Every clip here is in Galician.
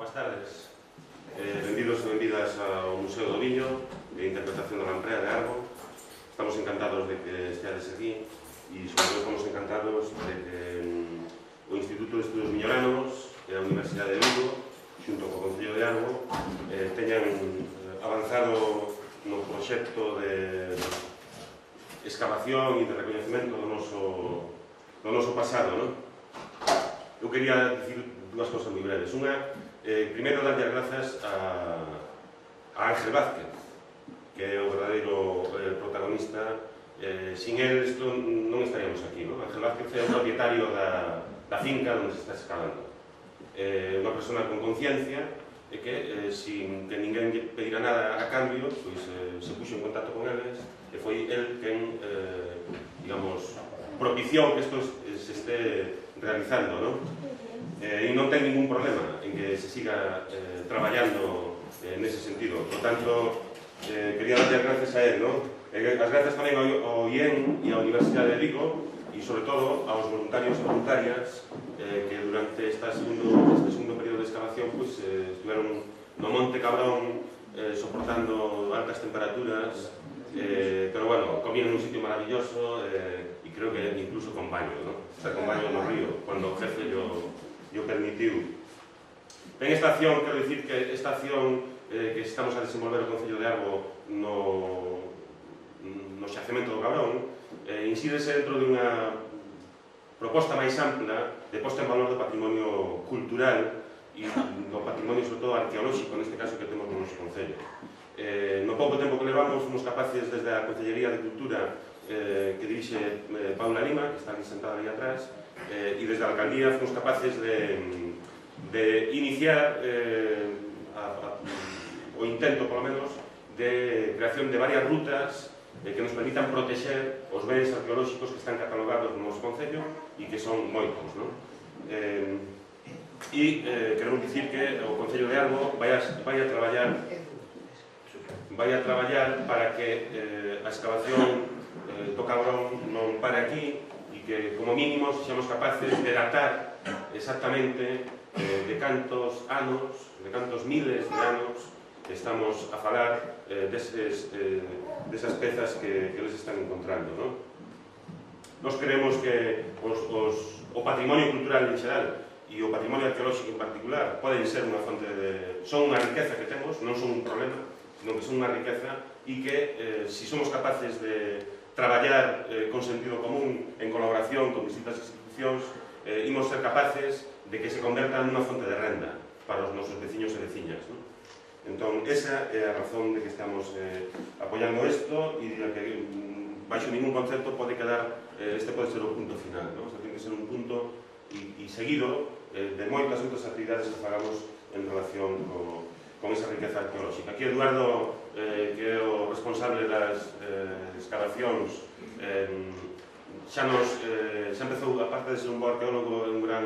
Boas tardes. Benvidos e benvidas ao Museo do Viño de Interpretación da Lamprea de Arbo. Estamos encantados de que esteades aquí e, sobre todo, estamos encantados de que o Instituto de Estudos Viñolanos e a Universidade de Vigo, xunto co Concello de Arbo, teñan avanzado no proxecto de excavación e de recoñecemento do noso pasado, non? Eu quería dicir dúas cosas moi breves. Unha, primeiro, darlle as grazas a Ángel Vázquez, que é o verdadeiro protagonista. Sin él, non estaríamos aquí, non? Ángel Vázquez é o propietario da finca onde se está excavando. Unha persona con conciencia e que, sin que ninguén lle pedira nada a cambio, pois se puxo en contacto con eles e foi el quen, digamos, propiciou que isto se este realizando, non? E non ten ningún problema en que se siga traballando nese sentido. Por tanto, quería darlle as gracias a él, non? As gracias tamén ao IEN e á Universidade de Vigo e, sobre todo, aos voluntarios e voluntarias que durante este segundo período de excavación estiveron no Monte Cabrón soportando altas temperaturas, pero, bueno, comían en un sitio maravilloso e creo que incluso con baño, non? Está con baño no río, cando o jefe yo permitiu. En esta acción, quero dicir que esta acción que estamos a desenvolver o Concello de Arbo no xacemento do Cabrón insídese dentro dunha proposta máis ampla de posta en valor do patrimonio cultural e do patrimonio, sobre todo, arqueolóxico, neste caso, que temos no noso Concello. No pouco tempo que levamos, fomos capaces, desde a Concellería de Cultura que dirixe Paula Lima, que está aquí sentada aí atrás, e desde a Alcaldía fomos capaces de iniciar o intento, polo menos, de creación de varias rutas que nos permitan protexer os bens arqueolóxicos que están catalogados no noso Concello e que son moitos, non? E queremos dicir que o Concello de Arbo vai a traballar para que a excavación do Cabrón non pare aquí e que, como mínimo, sexamos capaces de datar exactamente de cantos anos, de cantos miles de anos estamos a falar desas pezas que eles están encontrando, non? Nos creemos que o patrimonio cultural en xeral e o patrimonio arqueolóxico en particular poden ser unha fonte son unha riqueza que temos, non son un problema, sino que son unha riqueza e que, se somos capaces de traballar con sentido común en colaboración con distintas institucións, imos ser capaces de que se convertan nunha fonte de renda para os nosos veciños e veciñas, non? Entón, esa é a razón de que estamos apoiando isto e de que, baixo ningún concepto, pode quedar, este pode ser o punto final, non? Ten que ser un punto e seguido de moitas outras actividades que fagamos en relación con esa riqueza arqueolóxica. Aquí Eduardo, que é o responsable das excavacións, xa empezou, aparte de ser un bo arqueólogo, un gran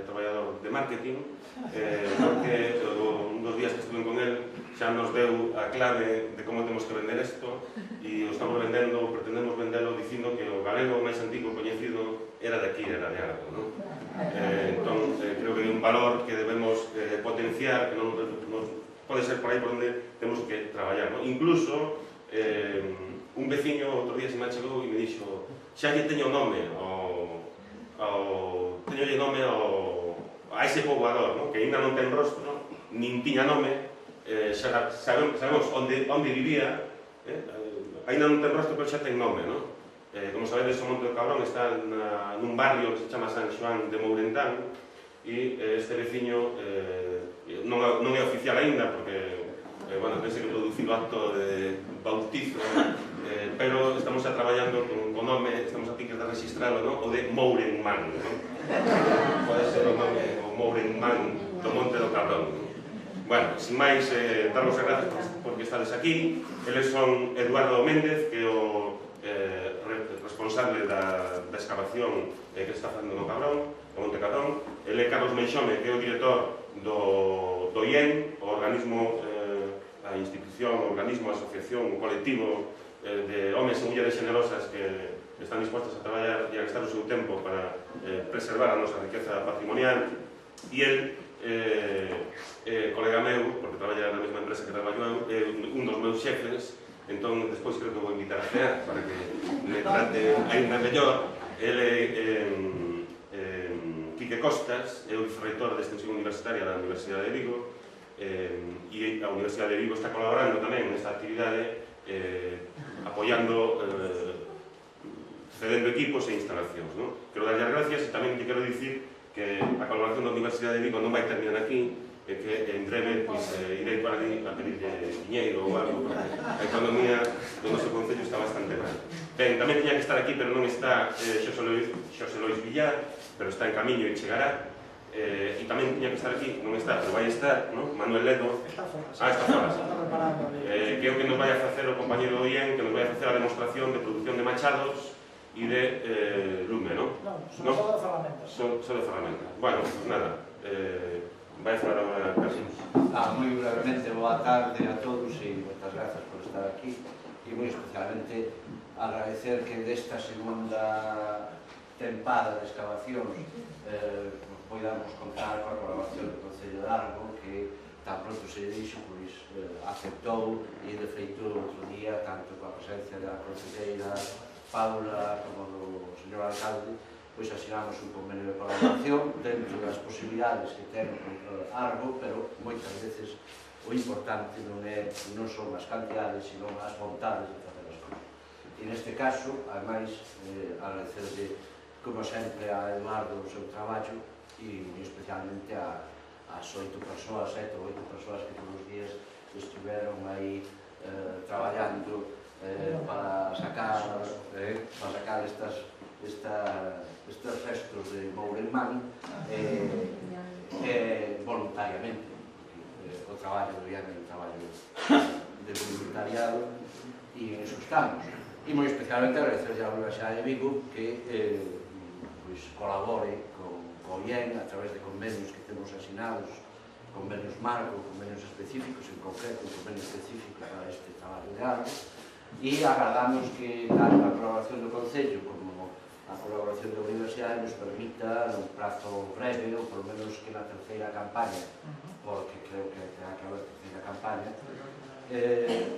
traballador de marketing, porque un dos días que estuve con él xa nos deu a clave de como temos que vender isto e o estamos vendendo, pretendemos vendelo dicindo que o galego máis antigo coñecido era de aquí, era de Arbo, non? Entón, creo que é un valor que debemos potenciar, que non pode ser por aí por onde temos que traballar, non? Incluso, un veciño outro día se me chegou e me dixo: xa lle teño nome a ese poboador, non? Que ainda non ten rostro, nin tiña nome, xa sabemos onde vivía, ainda non ten rostro, pero xa ten nome, non? Como sabedes, o Monte do Cabrón está nun barrio que se chama San Xoán de Mourentán e este veciño non é oficial aínda, porque tense que producir o acto de bautizo, pero estamos traballando con nome, estamos aquí que está registrado, o de Mourenman, pode ser o nome o Mourenman do Monte do Cabrón. Bueno, sin máis, darvos as grazas porque estades aquí. Eles son Eduardo Méndez, que é o responsable da excavación que está facendo no Cabrón, no Monte Cabrón. Ele é Carlos Meixome, que é o director do IEN, o organismo, a institución, o organismo, a asociación, o colectivo de homes e mulleres generosas que están dispostas a traballar e a gastar o seu tempo para preservar a nosa riqueza patrimonial. E el colega meu, porque traballa na mesma empresa que traballo eu, un dos meus xefes, entón despois creo que vou invitar a cear para que me trate ainda mellor. Ele Quique Costas, é o reitor de extensión universitaria da Universidade de Vigo, e a Universidade de Vigo está colaborando tamén nesta actividade, apoiando, cedendo equipos e instalacións. Quero darlle as gracias e tamén te quero dicir que a colaboración da Universidade de Vigo non vai terminar aquí, e que en breve irei para ali a pedirle diñeiro ou algo, porque a economía do noso concello está bastante mal. Ben, tamén tiña que estar aquí, pero non está Xosé Lois Villar, pero está en camiño e chegará. E tamén tiña que estar aquí, non está, pero vai estar, Manuel Ledo. Está fora. Está fora. Que é o que nos vai a facer o compañero Ollén, que nos vai a facer a demostración de produción de machados e de lume, non? Non, son só de ferramentas. Son de ferramentas. Bueno, pues nada, vai a falar agora Carlos. Moi brevemente, boa tarde a todos e moitas grazas por estar aquí e moi especialmente agradecer que desta segunda tempada de excavacións podamos contar coa colaboración do Concello de Arbo, que tan pronto se dixo, pois aceptou e de feito outro día, tanto coa presencia da concelleira Paula como do señor alcalde, pois asinamos un convenio de colaboración dentro das posibilidades que ten Arbo, pero moitas veces o importante non son as cantidades, sino as vontades de facer as cousas. E neste caso, ademais, agradecerle, como sempre, a Eduardo o seu traballo e especialmente as 8 persoas, 7 ou 8 persoas que todos os días estiveron aí traballando para sacar estes restos de Mouremán voluntariamente. O traballo do IAN é un traballo de voluntariado e en eso estamos. E moi especialmente agradecer a Universidade de Vigo que colabore con o IEN a través de convenios que temos asinados, convenios marco, convenios específicos, en concreto un convenio específico para este traballo de Arbo, e agardamos que tanto a colaboración do Concello como a colaboración da Universidade nos permita, nun prazo breve, ou polo menos que na terceira campaña, porque creo que terá que haber terceira campaña,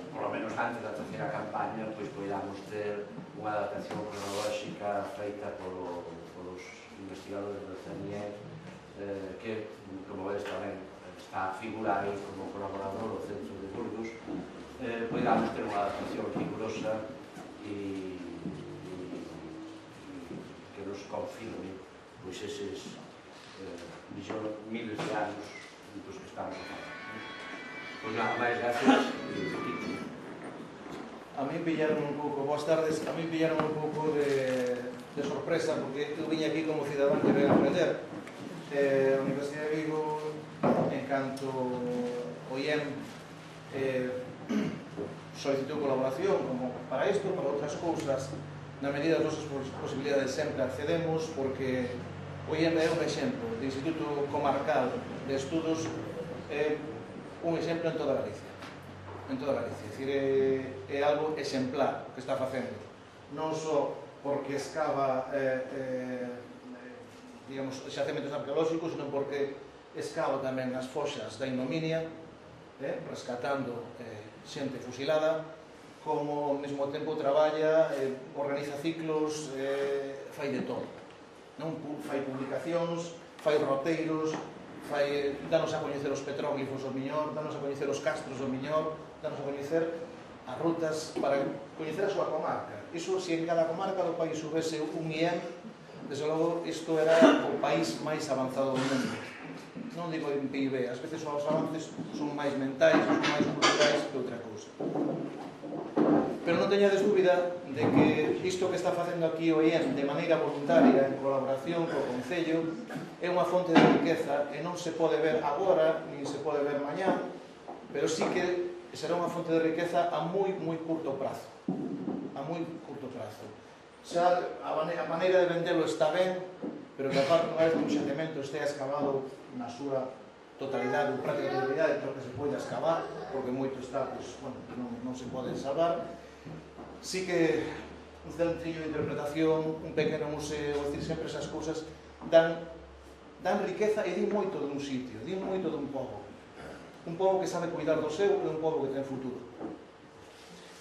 polo menos antes da terceira campaña, pois podamos ter unha adaptación cronolóxica feita polos investigadores do CNIE, que, como vedes, tamén está a figurar como colaborador do Centro de Burgos, podamos ter unha adaptación rigurosa e que nos confirme pois eses miles de anos dos que estamos a falar. Pois nada máis, gracias. A mí pillaron un pouco, boas tardes, a mí pillaron un pouco de sorpresa, porque eu viña aquí como cidadán que ven a aprender. A Universidade de Vigo, en canto o IEM solicitou colaboración como para isto, para outras cousas, na medida das nosas posibilidades sempre accedemos, porque o IEM é un exemplo de Instituto Comarcal de Estudos, un exemplo en toda Galicia. En toda Galicia, é dicir, é algo exemplar que está facendo, non só porque excava digamos, xacementos arqueolóxicos, senón porque excava tamén as foxas da ignominia, rescatando xente fusilada, como ao mesmo tempo traballa, organiza ciclos, fai de todo. Fai publicacións, fai roteiros, danos a coñecer os petróglifos do Miñor, danos a coñecer os castros do Miñor, danos a coñecer as rutas para coñecer a súa comarca. Iso, se en cada comarca do país houvese un IEM, desde logo, isto era o país máis avanzado do mundo. Non digo en PIB, ás veces os avances son máis mentais, son máis culturais que outra cousa. Pero non teñades dúbida de que isto que está facendo aquí o IEM de maneira voluntaria, en colaboración co Concello, é unha fonte de riqueza que non se pode ver agora, nin se pode ver mañá, pero sí que será unha fonte de riqueza a moi curto prazo. A moi curto prazo. Xa a maneira de vendelo está ben, pero que aparte unha vez que un xacemento este excavado na súa totalidade, ou práctica totalidade, creo que se pode excavar, porque moito está, non se pode salvar. Sí que un centrillo de interpretación, un pequeno museo, decir, sempre esas cousas dan dan riqueza e din moito dun sitio, din moito dun pobo. Un pobo que sabe cuidar do seu e un pobo que ten futuro.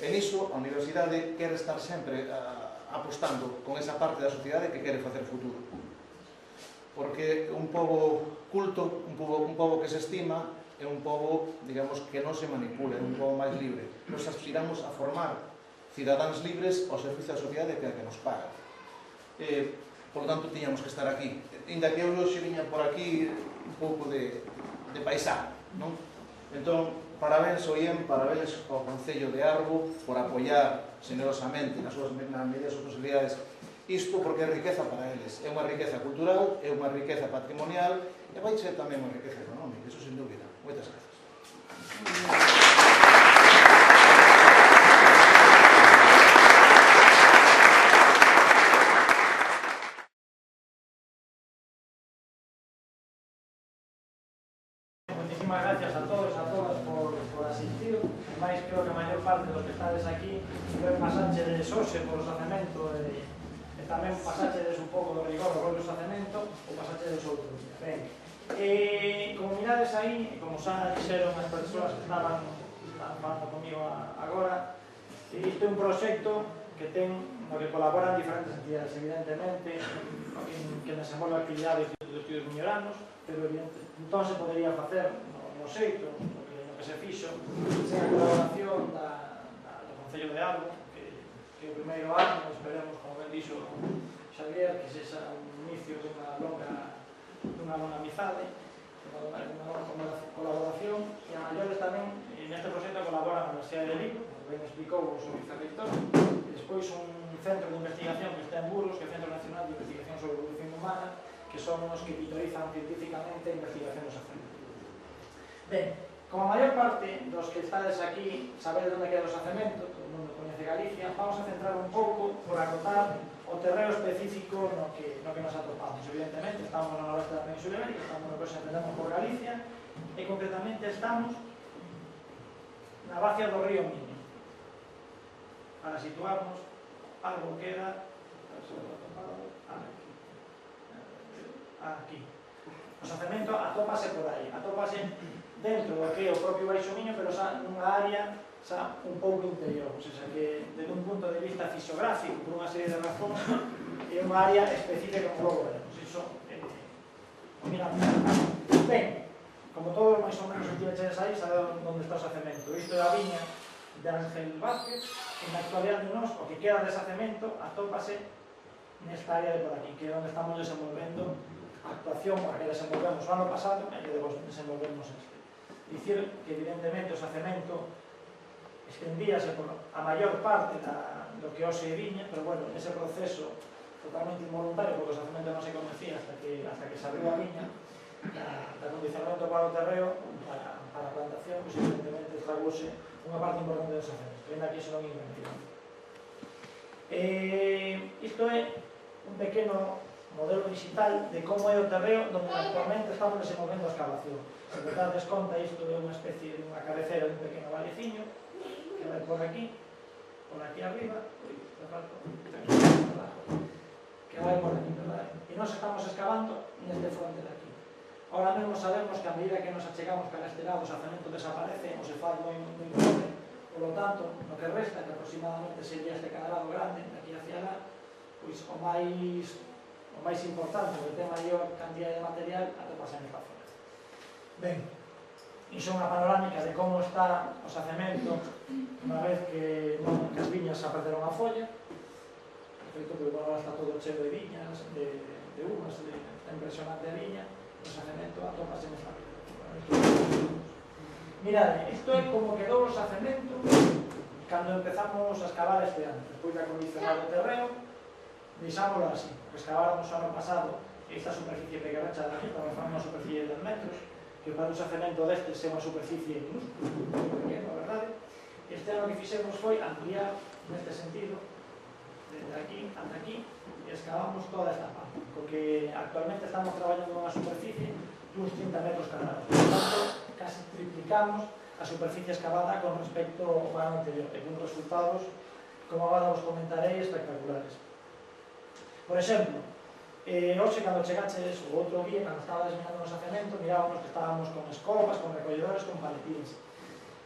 E niso, a Universidade quere estar sempre apostando con esa parte da sociedade que quere facer futuro. Porque un pobo culto, un pobo que se estima, é un pobo, digamos, que non se manipula, é un pobo máis libre. Nos aspiramos a formar cidadáns libres ao servicio da sociedade que é a que nos paga. Por lo tanto, tiñamos que estar aquí. Inda que eu hoxe viña por aquí un pouco de paisano, non? Entón, parabéns ao IEM, parabéns ao Concello de Arbo por apoiar generosamente nas súas medidas e posibilidades isto, porque é riqueza para eles. É unha riqueza cultural, é unha riqueza patrimonial e vai ser tamén unha riqueza económica, eso sin dúbida. Moitas grazas. Muchísimas gracias a todos e a todas por asistir. Ademais, creo que a maior parte dos que estades aquí pasáchedes hoxe por o sacamento e tamén pasáchedes un pouco do rigor do propio sacamento ou pasáchedes outro día. Ben, como mirades aí, e como xa dixeron as persoas que estaban falando comigo agora, isto é un proxecto que ten no que colaboran diferentes entidades, evidentemente, que desenvolve actividades dos estudios miñoranos, pero entón se podería facer no xeito, no que se fixo, sen a colaboración do Concello de Arbo, que o primeiro ano, esperemos, como ben dixo Xavier, que sexa un inicio dunha longa amizade, unha longa colaboración, e a maiores tamén, neste proxecto colaboran a Universidade de Vigo, como ben explicou o seu vicerrector, e despois un centro de investigación que está en Burgos, que é o Centro Nacional de Investigación sobre a Evolución Humana, que son os que monitorizan científicamente a investigación dos sacamentos. Ben, como a maior parte dos que estades aquí sabedes onde queda o sacamento, todo o mundo coñece Galicia, vamos a centrar un pouco por acotar o terreo específico no que nos atopamos. Evidentemente, estamos no noroeste da Península Ibérica, estamos no que se entendemos por Galicia, e concretamente estamos na bacia do río Miño. Para situarnos, algo queda aquí. O sacamento atópase por aí, atópase dentro do que é o propio Baixo Miño, pero xa nunha área xa un pouco interior, ou seja, que desde un punto de vista fisiográfico, por unha serie de razóns, é unha área específica como logo veremos. Iso, miramos. Ben, como todos máis ou menos estiveches aí, sabedes onde está o sacamento. Isto é a viña de Ángel Vázquez, e na actualidade nos, o que queda de sacamento atópase nesta área de por aquí, que é onde estamos desenvolvendo a actuación a que desenvolvemos o ano pasado e que desenvolvemos este. Dicir que evidentemente o sacamento estendíase por a maior parte do que hoxe é viña, pero bueno, ese proceso totalmente involuntario, porque o sacamento non se conocía hasta que se abriu a viña, de acondicionamento para o terreo, para a plantación, pues evidentemente tragouse unha parte importante do sacamento, ainda que iso non é invención. Isto é un pequeno modelo digital de como é o terreo donde actualmente estamos desenvolvendo a excavación. Se te dades conta, isto é unha especie de unha cabecera de un pequeno valeciño que vai por aquí arriba, que vai por aquí, verdad? E nós estamos excavando neste fronte de aquí. Ahora mesmo sabemos que a medida que nos achegamos para este lado o sacamento desaparece ou se faz moi pobre, por lo tanto, no que resta, que aproximadamente sería este cadrado grande, de aquí hacia lá, pois o máis importante, o que ten maior cantidad de material, atopase nesta zona. Ben, iso é unha panorámica de como está o sacamento unha vez que as viñas se perderon a folla, feito que agora está todo cheo de viñas, de uvas, está impresionante a viña, o sacamento atopase nesta vida. Mirade, isto é como quedou o sacamento cando empezamos a excavar este ano, despois de acondicionar o terreo, deixámoslo así, porque excaváramos o ano pasado esta superficie pequenacha de aquí, para formar unha superficie de 10 metros, que para un sacamento deste é unha superficie minúscula, moi pequena, a verdade. Este ano que fixemos foi ampliar neste sentido, desde aquí ata aquí, e excavamos toda esta parte, porque actualmente estamos traballando nunha superficie uns 30 metros cadrados, por tanto, casi triplicamos a superficie excavada con respecto ao ano anterior, e con resultados, como agora vos comentarei, espectaculares. Por exemplo, Hoxe, cando chegaches o outro día, cando estabas mirando no xacemento, mirábamos que estábamos con escobas, con recolledores, con paletíns.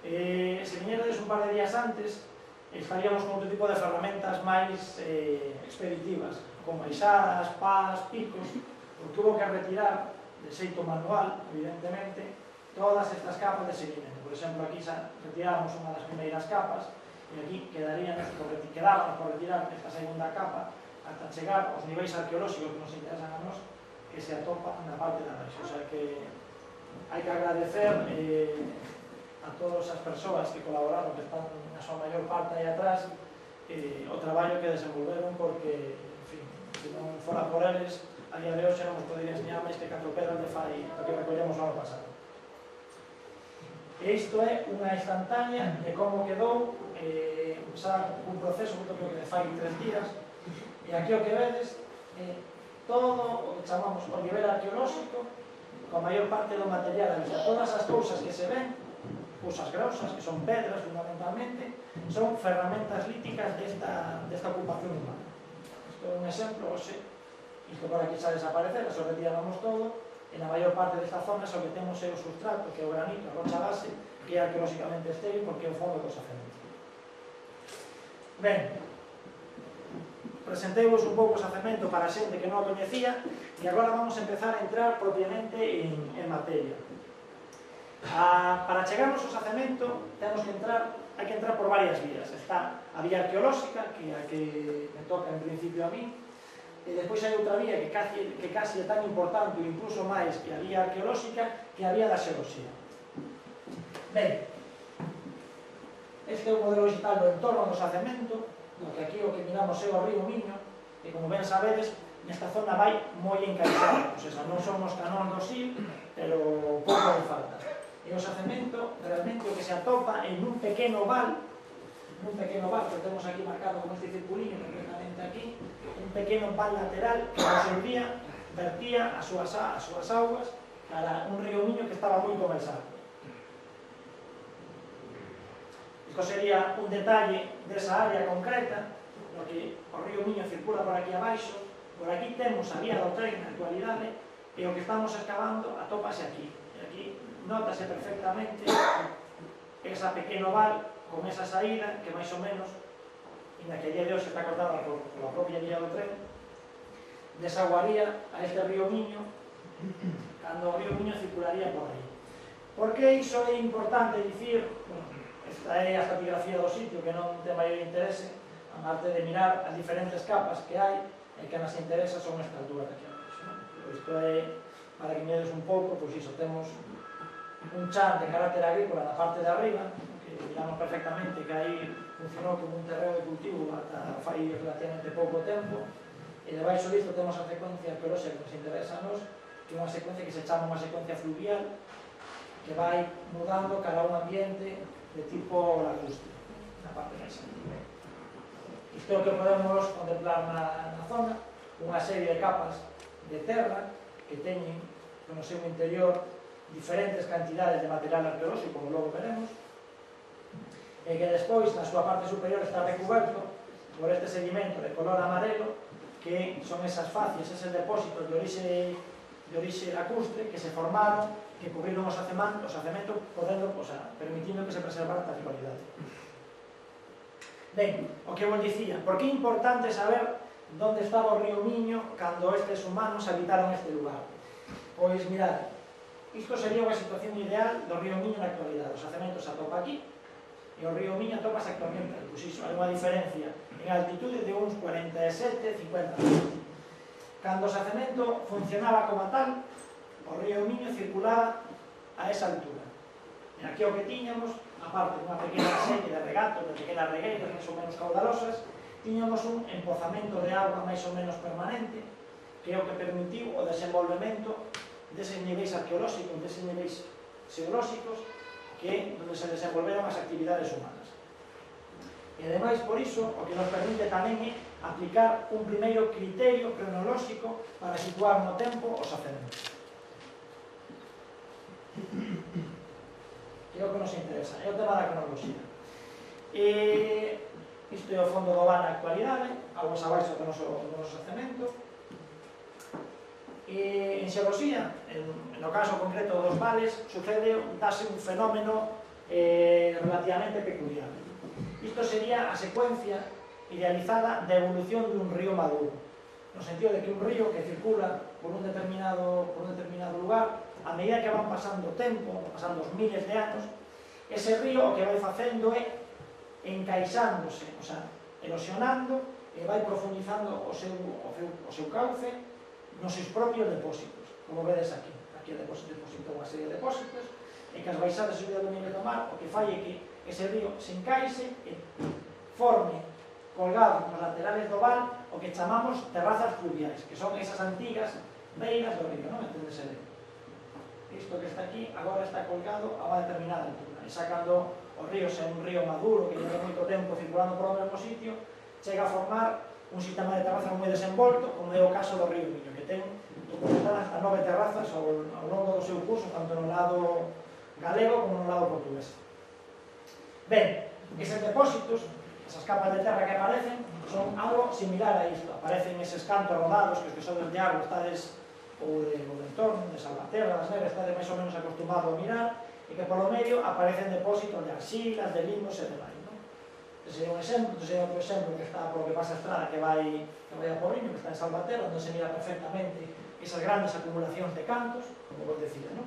Se viñerades un par de días antes, estaríamos con outro tipo de ferramentas máis expeditivas, con baixadas, pás, picos, porque hubo que retirar de xeito manual, evidentemente, todas estas capas de seguimento. Por exemplo, aquí retiramos unha das primeiras capas e aquí quedábamos por retirar esta segunda capa ata chegar aos niveis arqueolóxicos que nos interesan a nós, que se atopan na parte de abaixo. O sea que hai que agradecer a todas as persoas que colaboraron, que están na súa maior parte aí atrás, o traballo que desenvolveron, porque, en fin, se non fora por eles, a día de hoxe non nos podería enseñar máis que 4 pedras de fai do que recollemos o ano pasado. E isto é unha instantánea de como quedou, xa un proceso, que de fai 3 días, e aquí o que vedes é todo o que chamamos o nivel arqueolóxico, con a maior parte do material, o sea, todas as cousas que se ven, cousas grosas, que son pedras fundamentalmente, son ferramentas líticas desta ocupación humana. Isto é un exemplo, isto por aquí xa desaparecer, eso retiramos todo, e na maior parte desta zona o que temos é o substrato, que é o granito, a rocha base, que é arqueolóxicamente estéril porque é o fondo do xacemento. Ben, presenteivos un pouco o xacemento para a xente que non o coñecía e agora vamos a empezar a entrar propiamente en materia. Para chegarnos ao xacemento hai que entrar por varias vías. Está a vía arqueolóxica, que é a que me toca en principio a mí, e despois hai outra vía que casi é tan importante ou incluso máis que a vía arqueolóxica, que é a vía da xeoloxía. Ben, este é o modelo digital do entorno do xacemento, no que aquí o que miramos é o río Miño, e como ben sabedes, nesta zona vai moi encaixado, ou seja, non son os canóns do Sil, pero pouco de falta. E o xacemento, realmente, o que se atopa en un pequeno val, que temos aquí marcado con este circulinho, concretamente aquí, un pequeno val lateral que nos servía, vertía as súas augas para un río Miño que estaba moi comensado. Isto sería un detalle desa área concreta, no que o río Miño circula por aquí abaixo, por aquí temos a vía do tren na actualidade, e o que estamos excavando atópase aquí. E aquí notase perfectamente esa pequeno val con esa saída que máis ou menos, na que a día de hoxe está cortada pola propia vía do tren, desaguaría a este río Miño cando o río Miño circularía por aí. Por que iso é importante dicir? Esta é a estratigrafía do sitio, que non ten maior interese, a parte de mirar as diferentes capas que hai, e que nas interesa son esta altura que aquí abaixo. Isto é, para que miredes un pouco, pois iso, temos un chan de carácter agrícola na parte de arriba, que miramos perfectamente que aí funcionou como un terreo de cultivo ata fai relativamente pouco tempo, e debaixo disto temos a secuencia arqueolóxica que nos interesa a nos, que é unha secuencia que se chama unha secuencia fluvial, que vai mudando cara a un ambiente de tipo lacustre, na parte máis antiga. Isto é o que podemos contemplar na zona, unha serie de capas de terra que teñen no seu interior diferentes cantidades de material arqueolóxico, como logo veremos, e que despois, na súa parte superior, está recuberto por este sedimento de color amarelo, que son esas facies, eses depósitos de orixe lacustre que se formaron, que cubriron o xacemento, permitindo que se preservara a titularidade. Ben, o que vos dicía, por que é importante saber onde estaba o río Miño cando estes humanos habitaron este lugar? Pois, mirad, isto sería unha situación ideal do río Miño na actualidade. O xacemento se atopa aquí, e o río Miño atopase actualmente. Pois iso, hai unha diferencia en altitude de uns 47-50 metros. Cando o xacemento funcionaba como tal, o río Miño circulaba a esa altura. E aquí o que tiñamos, aparte dunha pequena serie de regatos, de pequenas regueiras máis ou menos caudalosas, tiñamos un empozamento de auga máis ou menos permanente, que é o que permitiu o desenvolvemento deses niveis arqueolóxicos, deses niveis xeolóxicos, que é onde se desenvolveron as actividades humanas. E ademais, por iso, o que nos permite tamén é aplicar un primeiro criterio cronolóxico para situar no tempo os xacementos. Que é o que nos interesa, é o tema da cronoloxía. Isto é o fondo do val na actualidade, aguas abaixo do noso xacemento. En xeoloxía, no caso concreto dos vales, dase un fenómeno relativamente peculiar. Isto sería a secuencia idealizada da evolución dun río maduro, no sentido de que un río que circula por un determinado lugar, a medida que van pasando o tempo, pasando os miles de anos, ese río o que vai facendo é encaixándose, o sea, erosionando e vai profundizando o seu cauce nos seus propios depósitos, como vedes aquí. Aquí depositou unha serie de depósitos e que as baixadas de subida do nivel do mar o que fai é que ese río se encaixe e forme colgado nos laterales do val o que chamamos terrazas fluviais, que son esas antigas beiras do río, non entendese ben? Isto que está aquí agora está colgado a unha determinada altura, e xa cando o río é un río maduro que lleva moito tempo circulando por o mesmo sitio, chega a formar un sistema de terrazas moi desenvolto, como é o caso do río Miño, que ten documentadas hasta 9 terrazas ao longo do seu curso, tanto no lado galego como no lado portugués. Ben, eses depósitos, esas capas de terra que aparecen, son algo similar a isto. Aparecen eses cantos rodados que os que sodes de árbol estades ou do entorno, de Salvaterra, das Neves, estades máis ou menos acostumado a mirar, e que polo medio aparecen depósitos de arxilas, de limos e demais. Este sería un exemplo, este sería outro exemplo que está polo que pasa a estrada que vai a Porriño, que está en Salvaterra, onde se mira perfectamente esas grandes acumulacións de cantos, como vos decía, non?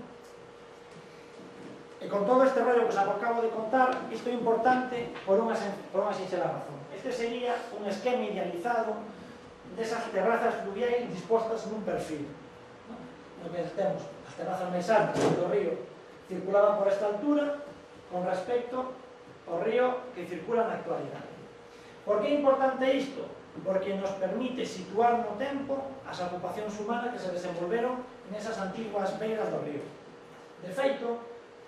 E con todo este rollo que os acabo de contar, isto é importante por unha sinxela razón. Este sería un esquema idealizado desas terrazas fluviais dispostas nun perfil. No que temos as terrazas máis altas do río circulaban por esta altura con respecto ao río que circula na actualidade. Por que é importante isto? Porque nos permite situar no tempo as ocupacións humanas que se desenvolveron nesas antiguas beiras do río. De feito,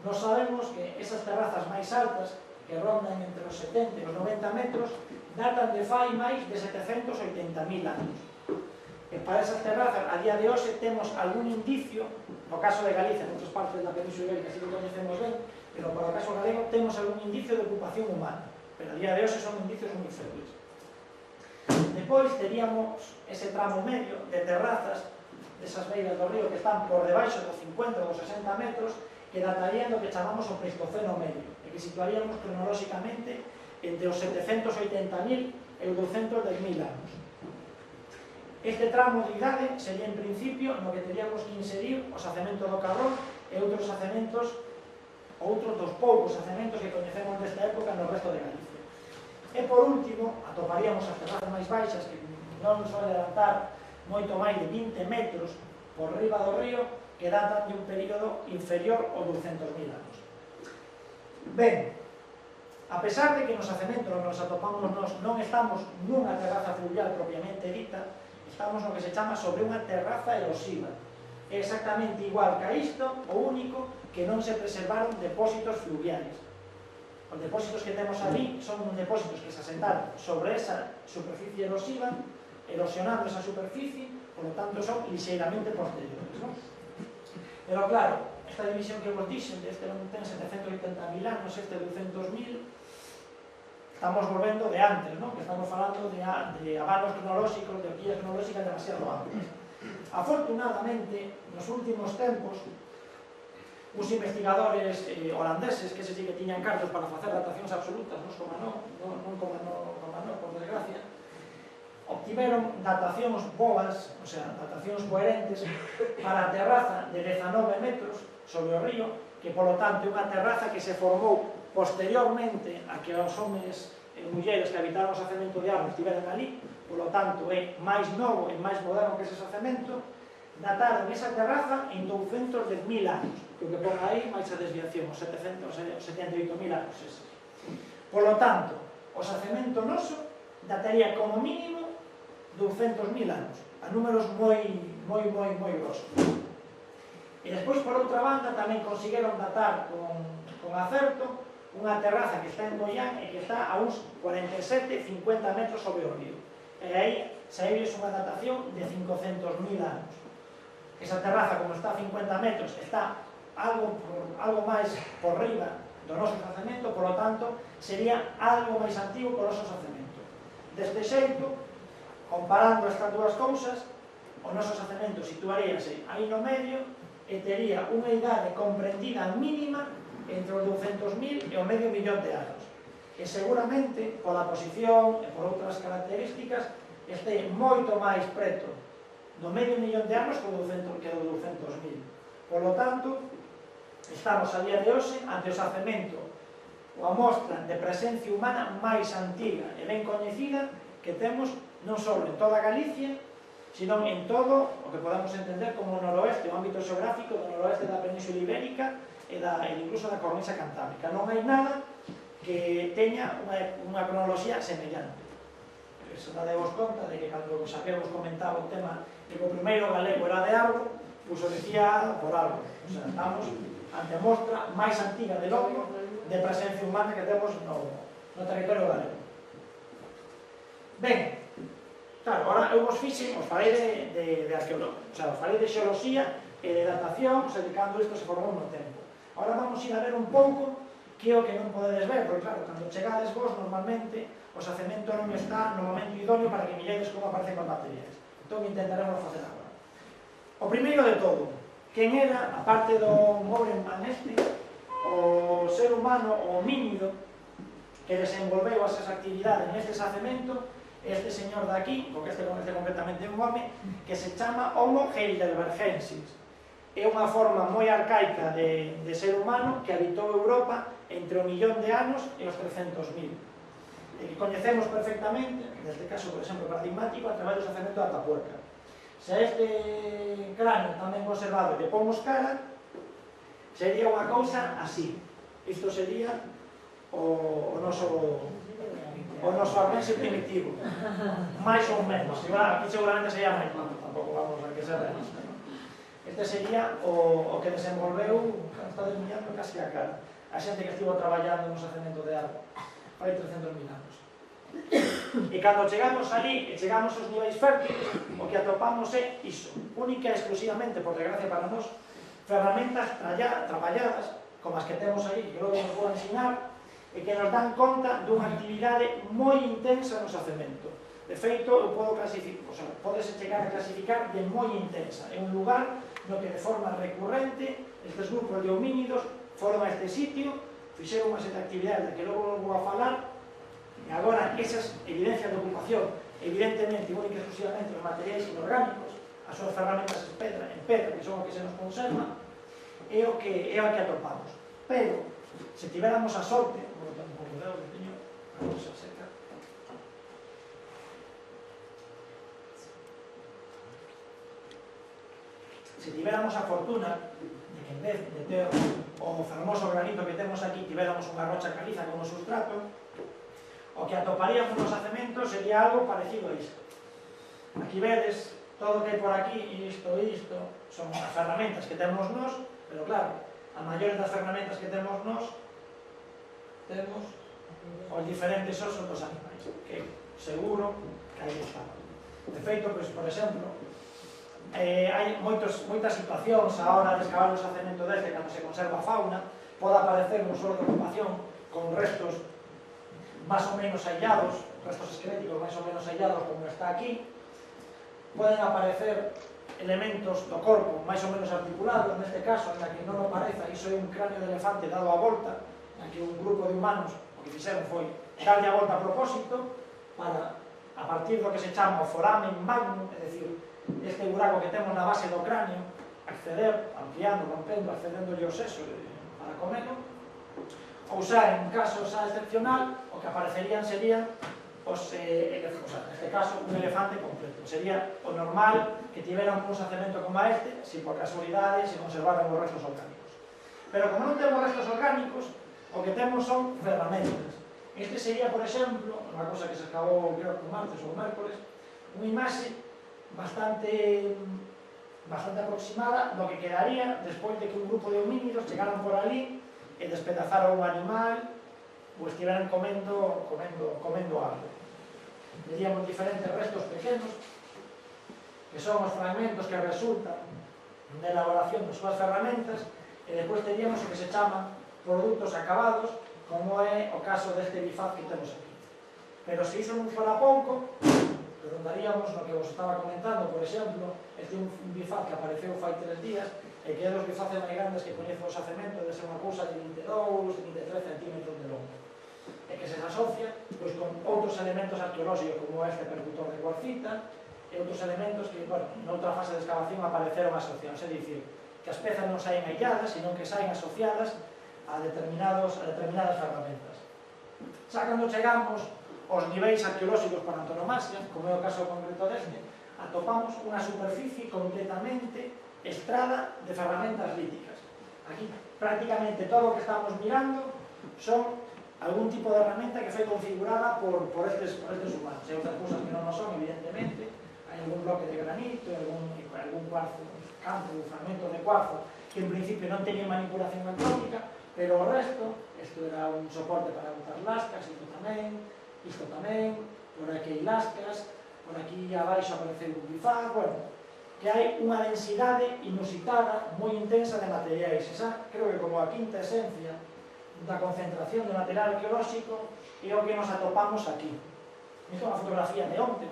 nos sabemos que esas terrazas máis altas, que rondan entre os 70 e os 90 metros, datan de fai máis de 780.000 anos. E para esas terrazas, a día de hoxe, temos algún indicio, no caso de Galicia, en outras partes da Península Ibérica, así que coñecemos ben, pero para o caso galego temos algún indicio de ocupación humana, pero a día de hoxe son indicios moi febles. Depois teríamos ese tramo medio de terrazas desas beiras do río que están por debaixo dos 50 ou dos 60 metros, que datarían do que chamamos o Pleistoceno medio, e que situaríamos cronolóxicamente entre os 780.000 e os 210.000 anos. Este tramo de idade sería en principio no que teríamos que inserir o xacemento do Carrón e outros xacementos, outros dos poucos xacementos que coñecemos desta época no resto de Galicia. E por último, atoparíamos as terrazas máis baixas que non nos vai adelantar moito máis de 20 metros por riba do río, que datan de un período inferior aos 200.000 anos. Ben, a pesar de que nos xacementos nos atopamos non estamos nunha terraza fluvial propiamente dita, estamos no que se chama sobre unha terraza erosiva. É exactamente igual que a isto, o único que non se preservaron depósitos fluviales. Os depósitos que temos ali son depósitos que se asentaron sobre esa superficie erosiva, erosionando esa superficie, por lo tanto son lixeiramente posteriores, non? Pero claro, esta división que vos dixen, este non ten 780.000 anos, este 200.000, estamos volvendo de antes, non? Que estamos falando de avalos cronolóxicos, de horquillas cronolóxicas demasiado amplias. Afortunadamente, nos últimos tempos, uns investigadores holandeses, que se sí que tiñan cartos para facer datacións absolutas, non como no, por desgracia, obtiveron datacións boas, o sea, datacións coherentes para a terraza de 19 metros sobre o río, que polo tanto é unha terraza que se formou posteriormente a que os homes e mulleres que habitaron o xacemento de árbol estiveran ali, polo tanto é máis novo e máis moderno que ese xacemento. Dataron esa terraza en 210.000 anos, que o que pon aí máis a desviación, os 78.000 anos ese. Polo tanto, o xacemento noso dataría como mínimo 200.000 anos, a números moi grosos. E despois, por outra banda, tamén consiguieron datar con acerto unha terraza que está en Goián e que está a uns 47-50 metros sobre o río. E aí saíbelles unha datación de 500.000 anos. Esa terraza, como está a 50 metros, está algo máis por riba do noso xacemento, por lo tanto, sería algo máis antigo que o noso xacemento. Deste xeito, comparando estas dúas cousas, o noso xacemento situaríase aí no medio e tería unha idade comprendida mínima entre os 200.000 e o medio millón de anos. E seguramente, pola posición e por outras características, este moito máis preto do medio millón de anos que do 200.000. Por lo tanto, estamos a día de hoxe ante o xacemento ou a mostra de presencia humana máis antiga e ben coñecida que temos non só en toda Galicia, sino en todo o que podamos entender como o noroeste, o ámbito xeográfico do noroeste da Península Ibérica e incluso da cornisa cantábrica. Non hai nada que teña unha cronoloxía semellante. Se dadevos conta de que cando Xavier vos comentaba o tema de que o primeiro galego era de Arbo, pois o decía por Arbo. O sea, estamos ante a mostra máis antiga de logo de presencia humana que temos no territorio galego. Ben, claro, agora eu vos fixen, os falei de arqueología, o sea, os falei de xeoloxía e de datación, se de cando isto se formou no tempo. Agora vamos ir a ver un pouco que é o que non podedes ver, porque claro, cando chegades vos, normalmente o xacemento non está no momento idóneo para que milledes como aparecen os materiais. Entón intentaremos facer agora. O primeiro de todo, quen era, aparte do Morenman este, o ser humano, o homínido, que desenvolveu as actividades neste xacemento, este señor de aquí, porque este concretamente é un home, que se chama Homo heidelbergensis. É unha forma moi arcaica de ser humano que habitou Europa entre o millón de anos e os 300.000. E que coñecemos perfectamente, neste caso, por exemplo, paradigmático, a través do xacemento da Atapuerca. Se este cráneo tamén conservado que pomos cara, sería unha cousa así. Isto sería o noso armense primitivo, máis ou menos. Aquí seguramente sería máis, tampouco vamos a que ser menos. Este sería o que desenvolveu, está desmillando casi a cara, a xente que estivo traballando no xacemento de Arbo, fai 300.000 anos. E cando chegamos ali, e chegamos aos niveis fértiles, o que atopamos é iso, única e exclusivamente, por desgracia para nós, ferramentas traballadas, como as que temos aí, que logo nos vou ensinar, e que nos dan conta dunha actividade moi intensa no xacemento. De feito, eu podo clasificar, o sea, podese chegar a clasificar de moi intensa. É un lugar no que de forma recurrente estes grupos de homínidos foron a este sitio, fixeron unha serie de actividades que logo vou a falar, e agora esas evidencias de ocupación, evidentemente, única e exclusivamente os materiais inorgánicos, as súas ferramentas en pedra, que son o que se nos conserva, é o que atopamos. Pero, se tiveramos a sorte, se tiveramos a fortuna de que en vez de ter o fermoso granito que temos aquí, tiveramos unha rocha caliza como substrato, o que atoparíamos nos xacementos sería algo parecido a isto. Aquí vedes todo o que hai por aquí, isto, son as ferramentas que temos nós, pero claro, as maiores das ferramentas que temos nós, temos os diferentes osos dos animais, que seguro que aí está. De feito, pois, por exemplo, hai moitas situacións a hora de excavar o xacemento deste, cando se conserva a fauna, pode aparecer un suelo de ocupación con restos máis ou menos aillados, restos esqueléticos máis ou menos aillados como está aquí, poden aparecer elementos do corpo máis ou menos articulados, neste caso, na que non o pareza, iso é un cráneo de elefante dado a volta, na que un grupo de humanos o que fixeron foi darlle a volta a propósito para, a partir do que se chama o foramen magnum, é dicir, este buraco que temos na base do cráneo, acceder, ampliando, rompendo, accedéndole o seso para comelo, ou xa, en caso xa excepcional, o que aparecerían serían neste caso, un elefante completo. Sería o normal que tiveran un xacemento como este, si por casualidade se conservaran os restos orgánicos. Pero como non temos restos orgánicos, o que temos son ferramentas. Este sería, por exemplo, unha cosa que se acabou, creo que o martes ou o mércoles, unha imaxe bastante aproximada do que quedaría despois de que un grupo de homínidos chegaran por ali e despedazaran un animal ou estiveran comendo algo. Veríamos diferentes restos pequenos que son os fragmentos que resultan da elaboración das súas ferramentas, e despois teríamos o que se chama produtos acabados, como é o caso deste bifaz que temos aquí. Pero se iso non fora pouco, redondaríamos no que vos estaba comentando, por exemplo, este un bifaz que apareceu fai 3 días, e que é dos bifaces máis grandes que coñezo o xacemento, de ser unha cousa de 22, 23 centímetros de longo, e que se asocia pois, con outros elementos arqueolóxicos como este percutor de cuarcita e outros elementos que, bueno, noutra fase de excavación apareceron asociados, é dicir, que as pezas non saen ailladas, sino que saen asociadas a determinadas ferramentas. Xa cando chegamos aos niveis arqueolóxicos por antonomasia, como é o caso concreto deste, atopamos unha superficie completamente estrada de ferramentas líticas. Aquí prácticamente todo o que estamos mirando son algún tipo de herramienta que foi configurada por estes humanos. Hai outras cousas que non son, evidentemente, hai algún bloque de granito, algún cuarzo, campo, fragmento de cuarzo, que en principio non teñen manipulación electrónica, pero o resto, isto era un soporte para botar lascas, isto tamén, por aquí hai lascas, por aquí abaixo aparece un bifaz, bueno, que hai unha densidade inusitada, moi intensa de materiais. Esa, creo que como a quinta esencia da concentración de material arqueolóxico é o que nos atopamos aquí. Isto é unha fotografía de onte,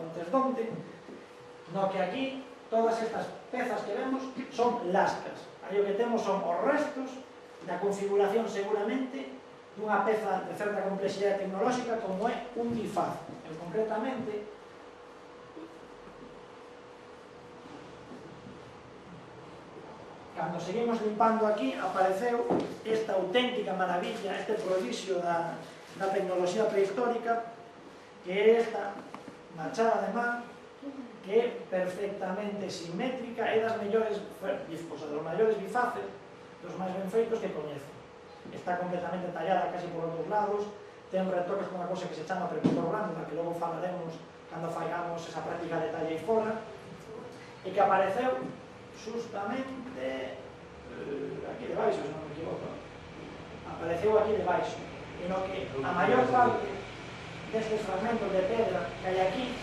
no que aquí todas estas pezas que vemos son lascas. Aí o que temos son os restos da configuración seguramente dunha peza de certa complexidade tecnolóxica como é un bifaz. E concretamente, cando seguimos limpando aquí, apareceu esta auténtica maravilla, este prodigio da tecnoloxía prehistórica, que é esta machada de man, que é perfectamente simétrica, é dos maiores bifaces, dos máis ben feitos que coñezo. Está completamente tallada casi por os dos lados, ten retoques con unha cousa que se chama percutor blando, da que logo falaremos cando faigamos esa práctica de talla e fora, e que apareceu justamente aquí debaixo, se non me equivoco, apareceu aquí debaixo, e no que a maior parte destes fragmentos de pedra que hai aquí,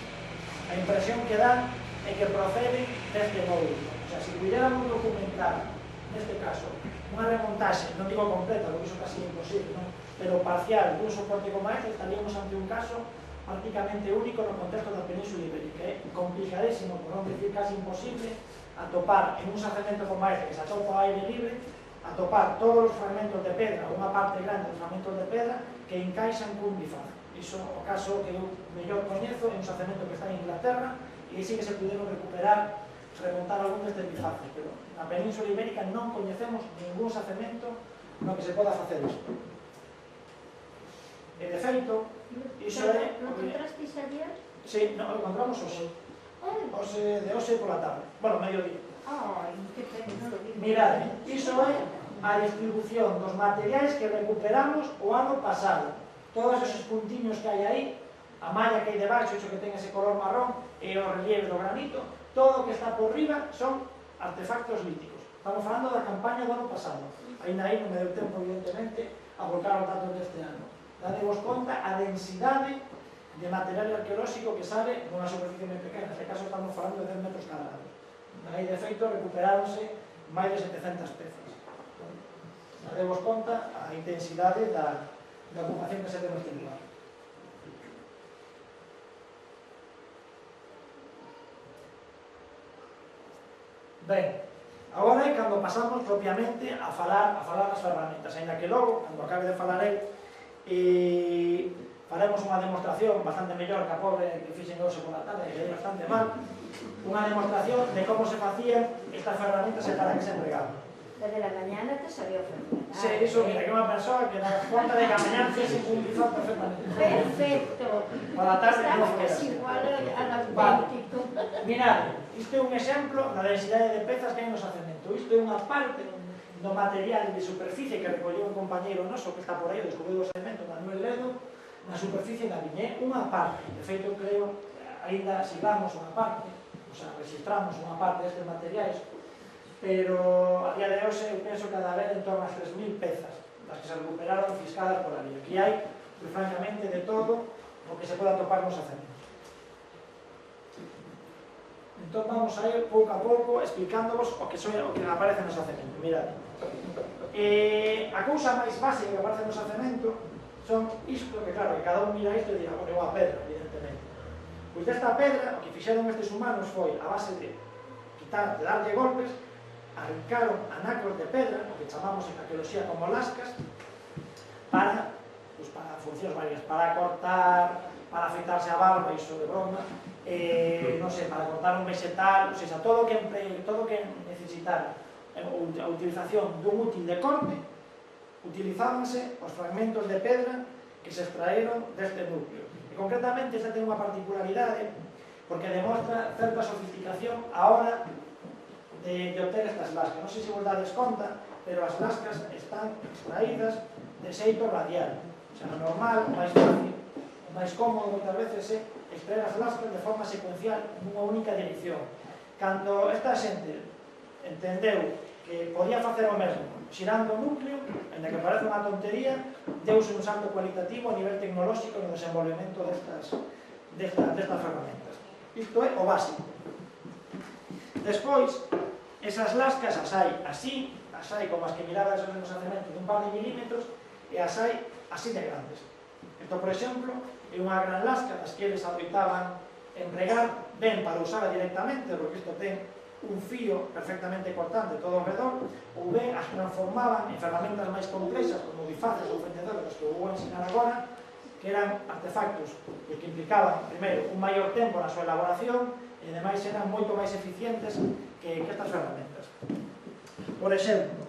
a impresión que dan é que proceden deste módulo. O sea, se pudiéramos documentar, neste caso, unha remontaxe, non digo completa, porque iso casi é imposible, non? Pero parcial dun soporte como este, estaríamos ante un caso prácticamente único no contexto da Península Ibérica. É complicadísimo, por non decir casi imposible, atopar en un xacemento como este, que se atopa ao aire libre, atopar todos os fragmentos de pedra, unha parte grande dos fragmentos de pedra, que encaixan cun bifaz. Iso, o caso que eu mellor coñezo, é un xacemento que está en Inglaterra, e sí que se puderon recuperar, remontar algún destes bifaces, pero na Península Ibérica non coñecemos ningún xacemento no que se poda facer isto. E de feito, iso é... Non encontrasteis ayer? Sí, non, o encontramos hoxe. De hoxe pola tarde. Bueno, medio día. Ai, que pena, non lo vi. Mirade, iso é a distribución dos materiais que recuperamos o ano pasado. Todos esos puntiños que hai aí, a malla que hai debaixo, iso que ten ese color marrón, e o relieve do granito, todo o que está por riba son artefactos líticos. Estamos falando da campaña do ano pasado. Ainda aí non me deu tempo, evidentemente, a volcar os datos deste ano. Dadevos conta a densidade de material arqueolóxico que sale nunha superficie moi pequena. Neste caso estamos falando de 10 metros cuadrados. Aí, de feito, recuperaronse máis de 700 pezas. Dadevos conta a intensidade da ocupación que se ten neste lugar. Ben, agora é cando pasamos propiamente a falar das ferramentas, ainda que logo, cando acabe de falar eu, faremos unha demostración bastante mellor que a pobre que fixen hoxe pola tarde, que é bastante mal, unha demostración de como se facían estas ferramentas e para que se entregaban. Desde la mañana te salió fenomenal. Sí, iso, mira, que unha persoa que na conta de que a mañana fixen un bifaz perfectamente. Perfecto. Para a tarde que nos Estamos queda. igual a las Vale. 20. Mirade, isto é un exemplo da densidade de pezas que hai no xacemento. Isto é unha parte do material de superficie que recolleu un compañeiro noso que está por aí, descubriu o xacemento, Manuel Ledo, na superficie da viña. Unha parte, de feito, creo, ainda sigamos unha parte, o sea, registramos unha parte destes materiais, pero a día de hoxe eu penso que ha de haber en torno a 3.000 pezas das que se recuperaron fiscadas por ali. Aquí hai, pues, francamente, de todo o que se pode atopar nos xacementos. Entón vamos a ir pouco a pouco explicándovos o que aparece no xacemento. Mirade, a cousa máis básica que aparece no xacemento son isto, que claro, que cada un mira isto e dirá, bueno, é unha pedra, evidentemente. Pois desta pedra, o que fixeron estes humanos foi, a base de quitar, de darlle golpes, arrincaron anacos de pedra, o que chamamos en arqueoloxía como lascas, para funcións varias, para cortar, para afeitarse a barba, iso de broma, non sei, para cortar un vegetal, ou seja, todo o que necesitara a utilización dun útil de corte, utilizábanse os fragmentos de pedra que se extraeron deste núcleo. E concretamente, esta ten unha particularidade porque demostra certa sofisticación a hora de obter estas lascas. Non sei se vos dades conta, pero as lascas están extraídas de xeito radial. O sea, o normal, o máis fácil, o máis cómodo moitas veces é extraer as lascas de forma secuencial nunha única dirección. Cando esta xente entendeu que podía facer o mesmo xirando o núcleo, en que parece unha tontería, deuse un salto cualitativo a nivel tecnolóxico no desenvolvemento destas ferramentas. Isto é o básico. Despois, esas lascas as hai así, as hai como as que mirabas nos hacementos dun par de milímetros, e as hai así de grandes. Isto, por exemplo, é unha gran lasca das que eles adoitaban empregar ben para usar directamente, porque isto ten un fío perfectamente cortante todo ao redor, ou ben as transformaban en ferramentas máis complexas, como bifaces ou fendedores, que vou ensinar agora, que eran artefactos que implicaban, primeiro, un maior tempo na súa elaboración, e ademais eran moito máis eficientes que estas ferramentas. Por exemplo,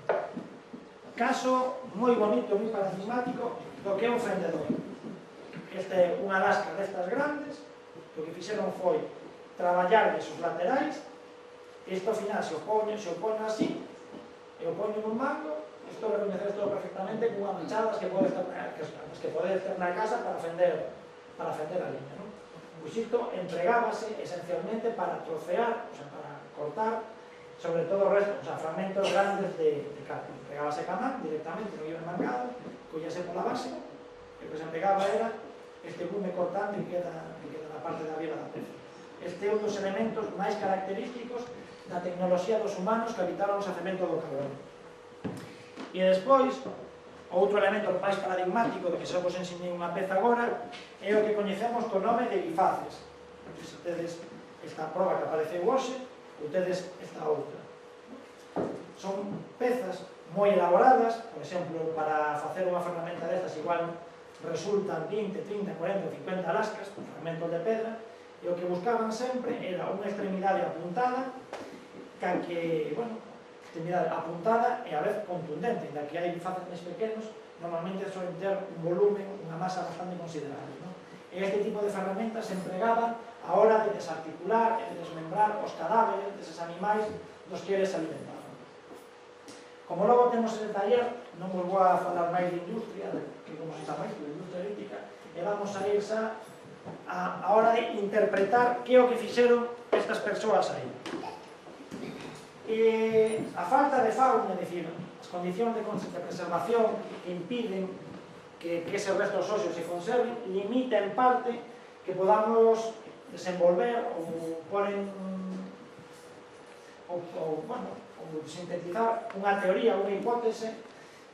caso moi bonito, moi paradigmático do que é un fendedor. Este é unha lasca destas grandes, o que fixeron foi traballarles os laterais. Isto ao final se opone así, e opone nun mango. Isto recoñecer isto perfectamente con unha manchada que podes ter na casa para fender a liña, non? Pois isto empregábase esencialmente para trocear, o sea, para cortar, sobre todo o resto, o sea, fragmentos grandes de carne. Empregábase camán directamente, non iba enmangado, collase pola base, e o que se empregaba era este gume cortante que queda na parte de arriba da peza. Este é un dos elementos máis característicos da tecnoloxía dos humanos que habitaron o xacemento do carbón. E despois, outro elemento máis paradigmático do que se vos ensinei unha peza agora é o que coñecemos co nome de bifaces. Se tedes esta proba que apareceu hoxe, ou tedes esta outra. Son pezas moi elaboradas, por exemplo, para facer unha ferramenta destas igual resultan 20, 30, 40, 50 lascas, fragmentos de pedra, e o que buscaban sempre era unha extremidade apuntada, extremidade apuntada e a vez contundente, da que hai bifaces máis pequenos, normalmente suelen ter un volumen, unha masa bastante considerable, non? E este tipo de ferramentas se empregaba a hora de desarticular e de desmembrar os cadáveres deses animais dos que eles alimentaban. Como logo temos en taller, non vos vou a falar máis de industria, que como se chama isto, de industria lítica, e vamos a ir xa a hora de interpretar que é o que fixeron estas persoas aí. A falta de fauna, é dicir, as condicións de preservación que impiden que eses restos óseos se conserven, limita en parte que podamos desenvolver ou sintetizar unha teoría, unha hipótese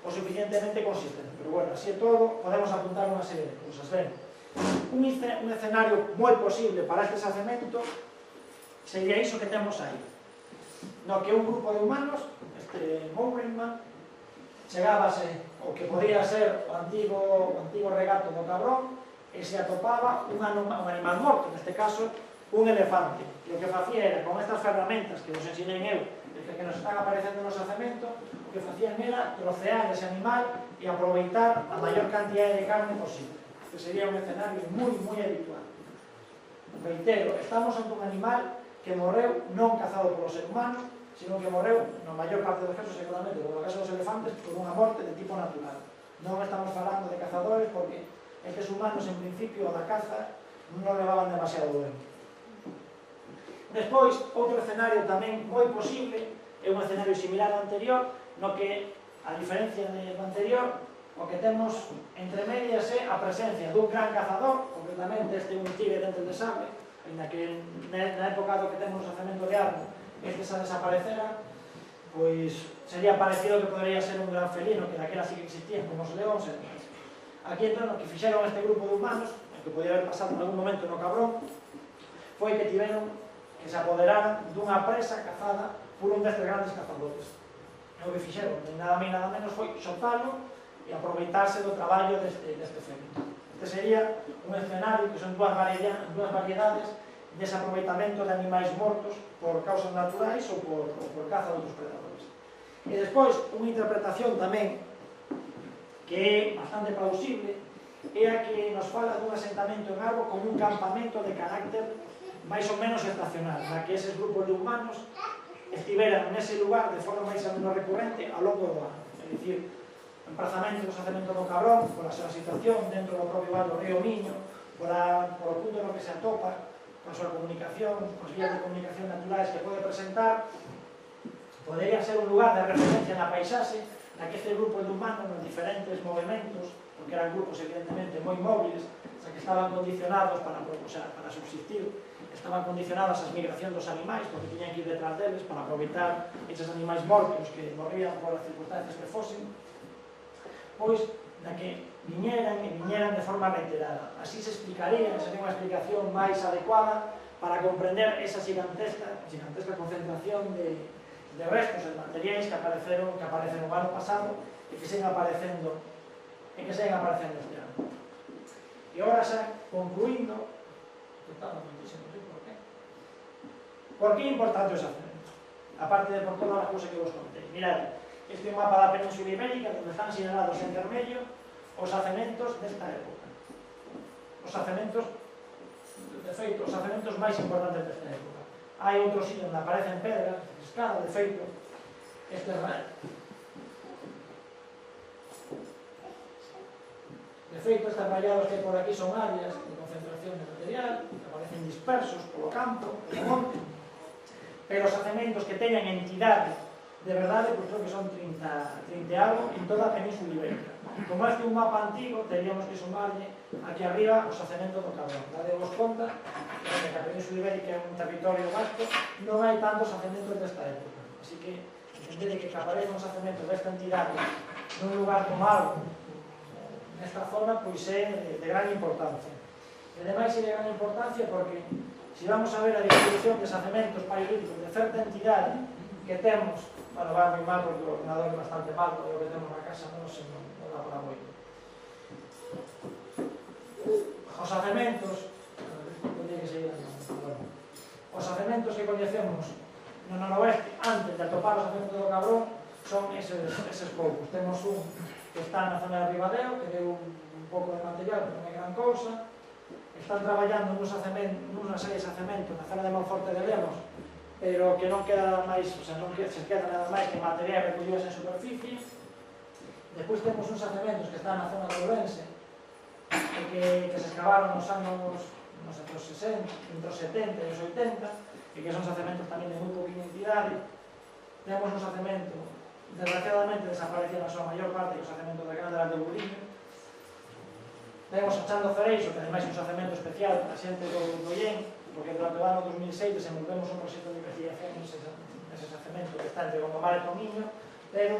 o suficientemente consistente. Pero bueno, así é todo, podemos apuntar unha serie de cousas. Ben, un escenario moi posible para este xacemento sería iso que temos aí, no que un grupo de humanos, este Mowrenman, chegábase o que podía ser o antigo regato do Cabrón e se atopaba un animal morto, neste caso un elefante. E o que facía era, con estas ferramentas que vos ensinei eu, que nos están aparecendo no xacemento, o que facían era trocear ese animal e aproveitar a maior cantidad de carne posible. Este sería un escenario moi habitual. Reitero, estamos ante un animal que morreu non cazado polo ser humano, sino que morreu, na maior parte dos casos seguramente, como no caso dos elefantes, por unha morte de tipo natural. Non estamos falando de cazadores porque estes humanos, en principio, da caza non levaban demasiado ben. Despois, outro escenario tamén moi posible é un escenario similar ao anterior, no que, a diferencia do anterior, o que temos entre medias é a presencia dun gran cazador, concretamente este un tigre dentro de sable, en que na época do que temos o xacemento de Arbo este xa desaparecera, pois sería parecido que podría ser un gran felino, que daquela sí que existían, como os leóns e demais. Aquí, entón, o que fixeron este grupo de humanos, que podía haber pasado en algún momento no Cabrón, foi que tiveron que se apoderaran dunha presa cazada por un destes grandes cazadores. O que fixeron, nada máis nada menos, foi xotalo e aproveitarse do traballo deste fémino. Este sería un escenario que son dúas variedades dese aproveitamento de animais mortos por causas naturais ou por caza de outros predadores. E despois, unha interpretación tamén que é bastante plausible é a que nos fala dun asentamento en Arbo como un campamento de carácter máis ou menos estacional, na que eses grupos de humanos estiveran nese lugar de forma máis ou menos recurrente ao longo do ano. É dicir, o emprazamento do Sacemento do Cabrón, por a súa situación dentro do propio val do río Miño, por o punto no que se atopa, con a súa comunicación, con as vías de comunicación naturais que pode presentar, podería ser un lugar de referencia na paisaxe, na que este grupo de humanos nos diferentes movimentos, porque eran grupos evidentemente moi móviles, xa que estaban condicionados para subsistir, estaban condicionadas ás migracións dos animais, porque tiñan que ir detrás deles para aproveitar estes animais mortos que morrían por as circunstancias que fosen, pois, na que viñeran de forma reiterada. Así se explicaría, sería unha explicación máis adecuada para comprender esa gigantesca concentración de restos de materiais que aparecen no ano pasado e que seguen aparecendo este ano. E agora xa concluindo, por que é importante o Sacemento? Aparte de por todas as cousas que vos contei. Mirad, este é un mapa da Península Ibérica onde están sinalados en vermello os Sacementos desta época. Os Sacementos, de feito, os Sacementos máis importantes desta época. Hai outros sitios onde aparecen pedras, escada, de feito, este é de feito, estes rayados que hai por aquí son áreas de concentración de material que aparecen dispersos polo campo, polo monte, pero os Sacementos que teñan entidade de verdade, pois creo que son 30 algo en toda a Península Ibérica. Como este é un mapa antigo, teríamos que sumarlle aquí arriba o Sacemento do Cabrón. Dadevos conta que a Península Ibérica é un territorio vasto, non hai tantos sacementos desta época. Así que, entende que aparece un sacemento desta entidade nun lugar como Arbo, nesta zona, pois é de gran importancia. E ademais é de gran importancia porque, se vamos a ver a distribución de sacementos paleolíticos de certa entidade que temos, bueno, va moi mal porque o ordenador é bastante mal, todo o que temos na casa non dá para moito. Os sacementos, os sacementos que coñecemos no noroeste antes de atopar o Sacemento do Cabrón son eses poucos. Temos un que está na zona de Ribadeo, que deu un pouco de material, pero non é gran cousa. Están traballando nunha serie de sacementos na zona de Monforte de Lemos, pero que non queda máis, o sea, non se queda nada máis que material recollidos en superficie. Despois temos uns sacementos que están na zona de Ourense, que se excavaron nos anos 60, entre os 70 e os 80, e que son sacementos tamén de moi pouquinha entidade. Temos un sacemento, desgraciadamente desaparecía na súa maior parte, que é o sacemento de Grandelas de Budiño. Temos o Chan do Cereixo, que ademais é un sacemento especial para a xente do Ien, porque durante o ano 2006 desenvolvemos un proxecto de investigación nese sacemento que está entre Gondomar e Tomiño, pero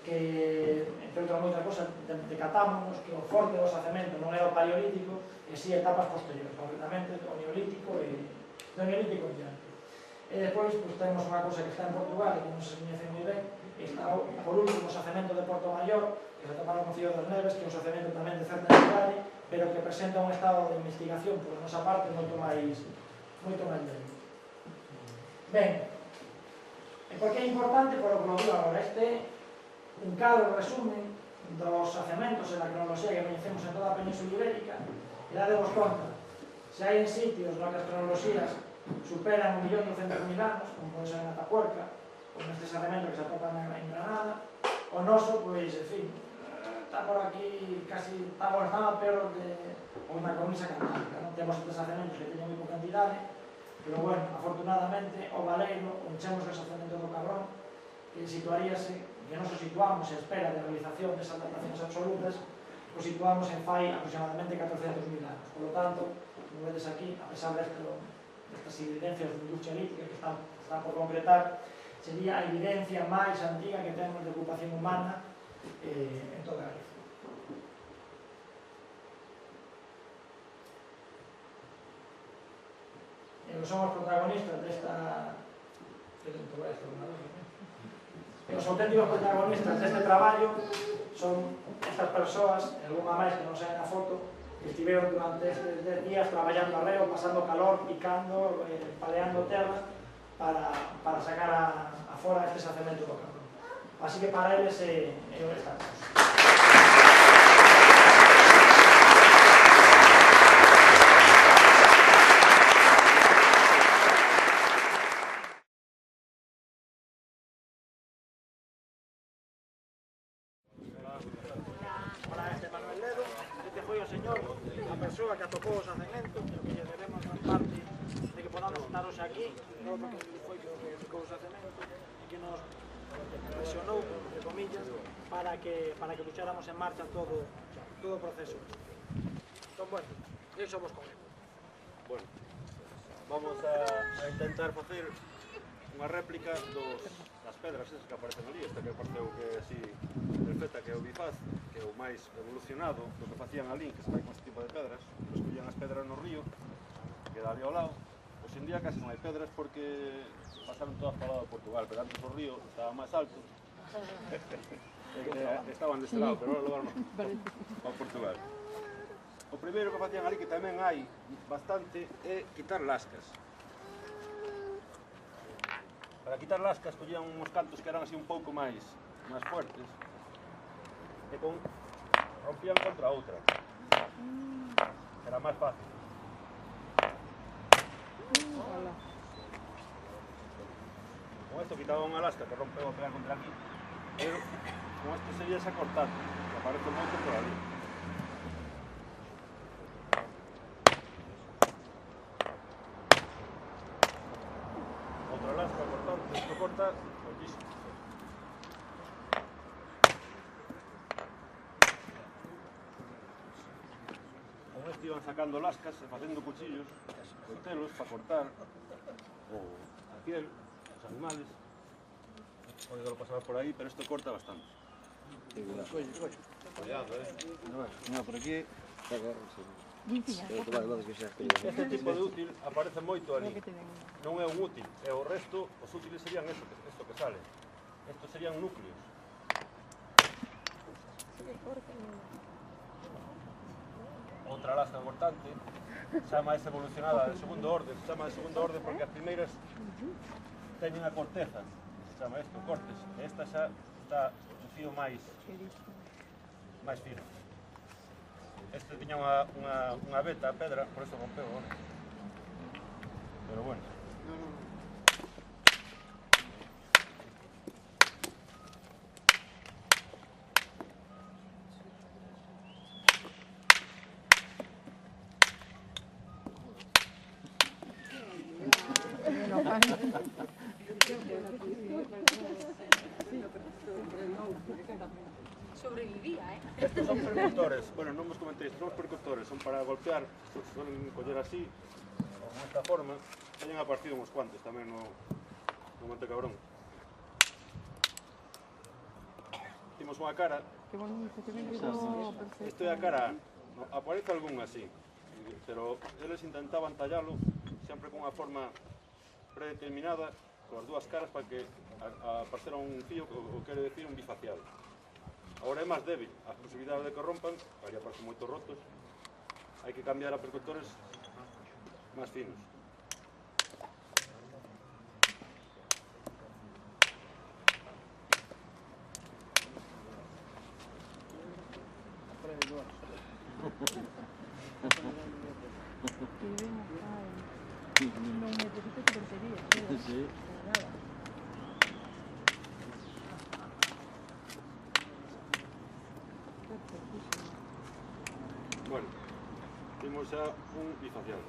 que, entre outras moitas cosas, decatámonos que o forte do sacemento non é o paleolítico, e si etapas posteriores, concretamente o neolítico e do neolítico en diante. E despois temos unha cousa que está en Portugal e que non se coñece moi ben, e está por último o sacemento de Porto Maior, que se atopa no Concello das Neves, que é un sacemento tamén de certa entidade, pero que presenta un estado de investigación por a nosa parte moito máis ben. Ben, e por que é importante? Por o que lo digo agora, este é un cadro resumen dos sacementos e da cronoloxía que coñecemos en toda a Península Ibérica, e dadevos conta, se hai en sitios no que as cronoloxías superan 1.200.000 anos, como pode ser en Atapuerca, ou neste sacemento que se atopa en Granada, o noso, pois, en fin, está por aquí, casi, estaba peor ou na cornisa cantábrica, non temos estes sacementos que teñen moi pouca entidade, pero, bueno, afortunadamente, o Valeiro, enchemos o Sacemento do Cabrón, que situaríase, que nos o situamos en espera de realización desas datacións absolutas, o situamos en fai aproximadamente 400.000 anos. Por lo tanto, como vedes aquí, a pesar destas evidencias de industria lítica que están por concretar, sería a evidencia máis antiga que temos de ocupación humana en toda Galicia. E que somos protagonistas desta... Os auténticos protagonistas deste traballo son estas persoas, e algunha máis que non sae na foto, que estiveron durante estes 10 días traballando arreo, pasando calor, picando, paleando terra para sacar a fora este xacemento do carbón. Así que para eles é o estamos. A persoa que atopou o xacemento, que lle debemos en parte de que podamos estar hoxe aquí, non porque foi que ficou o xacemento e que nos presionou, entre comillas, para que puxéramos en marcha todo o proceso. Entón, bueno, iso vos con ele. Bueno, vamos a intentar facer unha réplica das pedras esas que aparecen ali. Esta que apareceu que é así perfecta, que é o bifaz, que é o máis evolucionado do que facían ali, que se fai con este tipo de pedras. Escollían as pedras no río, que dá ali ao lado. Hoxe en día casi non hai pedras porque pasaron todas para o lado de Portugal, pero antes o río estaba máis alto. Estaban deste lado, pero ahora levaron para Portugal. O primeiro que facían ali, que tamén hai bastante, é quitar lascas. Para quitar lascas collían uns cantos que eran así un pouco máis fuertes e rompían contra outra. Era máis fácil. Con esto quitaba unha lasca que rompeu a pegar contra aquí, pero con esto seguía xa cortando, que aparece moito por ali. Outra lasca cortante, isto corta moitísimo. Con esto iban sacando lascas e facendo cuchillos, coitelos para cortar a piel, os animales. Pode pasar por aí, pero isto corta bastante. Cuidado, mira, por aquí. Este tipo de útil aparece moito ali. Non é un útil, e o resto, os útiles serían isto que sale. Estos serían núcleos. Outra lasca cortante, xa máis evolucionada de segundo orde. Se chama de segundo orde porque as primeiras teñen a corteza, se chama isto, cortes. E esta xa está un fío máis fino. Este tiña unha veta, a pedra, por eso rompeu agora. Pero bueno. Sobrevivía, Estos son percutores, bueno, non vos comentei, estos son percutores, son para golpear, suelen coller así, con esta forma, teñen aparecido uns cuantos tamén no Monte Cabrón. Temos unha cara, isto é a cara, aparece algún así, pero eles intentaban tallalo sempre con unha forma predeterminada, con as dúas caras para que aparecera un fío, o quere decir un bifacial. Agora é máis débil, as posibilidades de que rompan, aí aparecen moitos rotos, hai que cambiar a percutores máis finos. Bueno, temos xa un bifacial.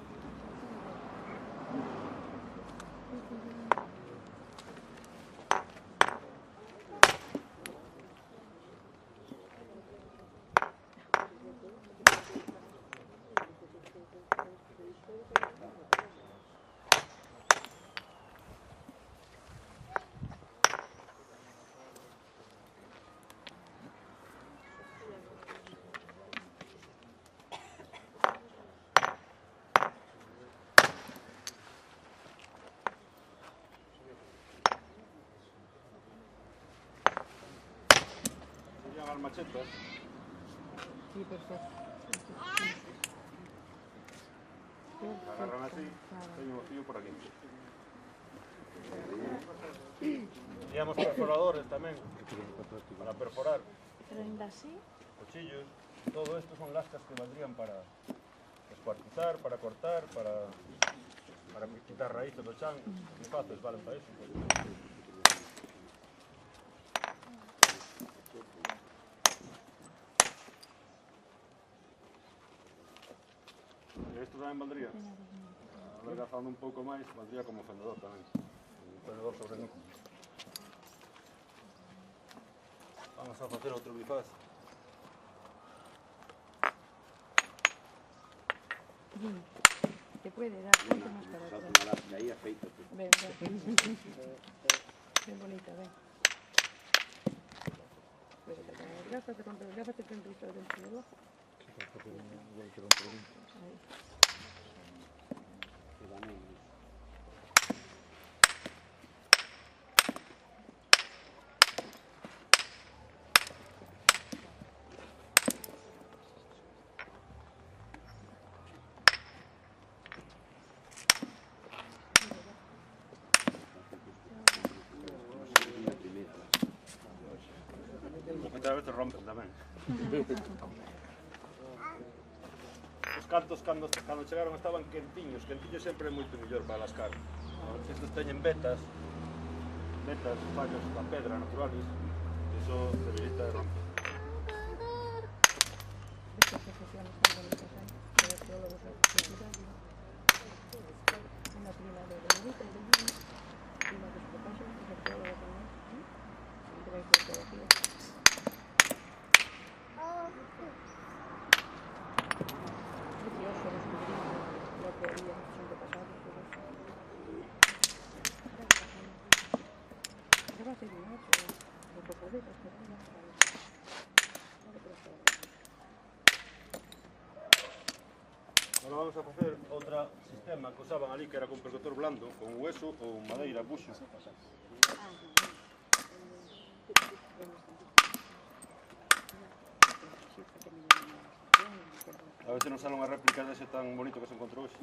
unhas machetas. Sí, perfecto. Agarran así, teñen o fío por aquí. Tiñamos perforadores tamén, para perforar. Pero ainda así, Cuchillos, todo esto son lascas que valdrían para descuartizar, para cortar, para quitar raíces do chan. Os faces valen para iso. E isto tamén valdría, adelgazando un pouco máis, valdría como fendedor tamén. Un fendedor sobre nuco. Vamos a facer outro bifaz. te puede dar punto más para atrás. Ven, ven. Qué bonito, ven. Gáfate con el rito dentro del ojo. Ahí. Muchas veces rompen tamén. Os cantos cando chegaron estaban quentiños sempre é moito mellor para lascar. Estes teñen vetas, fallos da pedra naturales, e iso debilita e rompe. Estas asociaciones tan bonitas hay, de arqueólogos culturales. Una prima de Benedita y de Luis, prima de su paso, que es arqueóloga también, de la arqueología. Precioso descubrir lo que había sus antepasados, todo eso. Ya va a terminar, pero lo que podéis hacer ya. Agora vamos a facer outro sistema que usaban ali, que era con percutor blando, con hueso ou madeira, buxo. A ver se nos sale unha réplica dese tan bonito que se encontrou hoxe.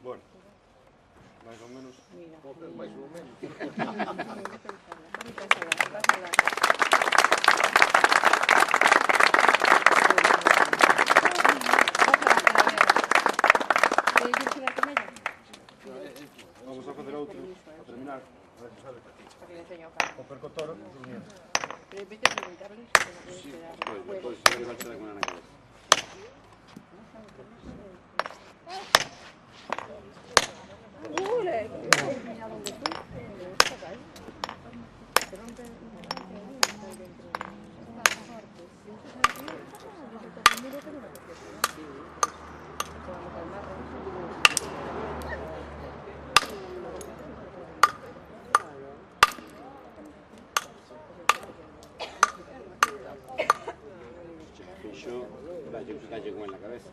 Bueno, máis ou menos. Mais ou menos. Vamos a facer outro, a terminar. A ver se sale. O percutor durmiendo. Repite preguntarles que no puede quedar. Yo, yo con en la cabeza.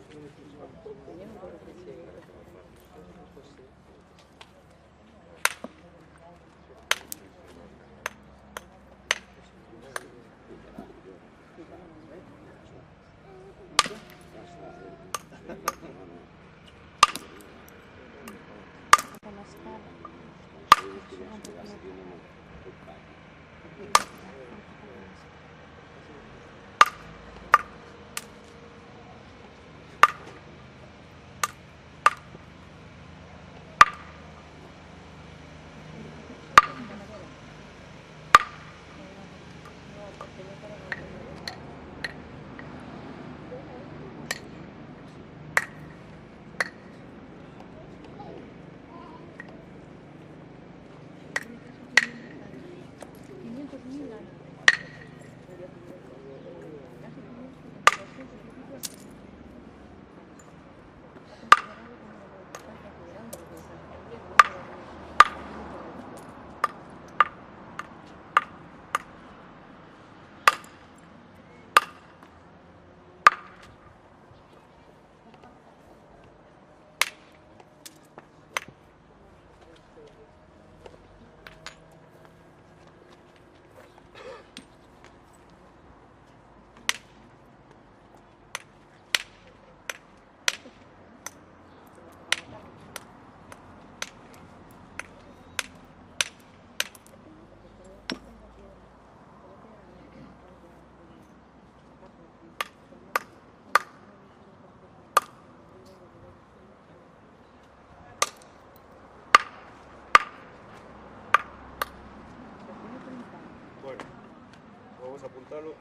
podemos apuntalo.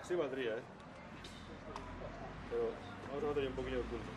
Así valdría, ¿eh? Pero vamos a meterle un poquillo de punto.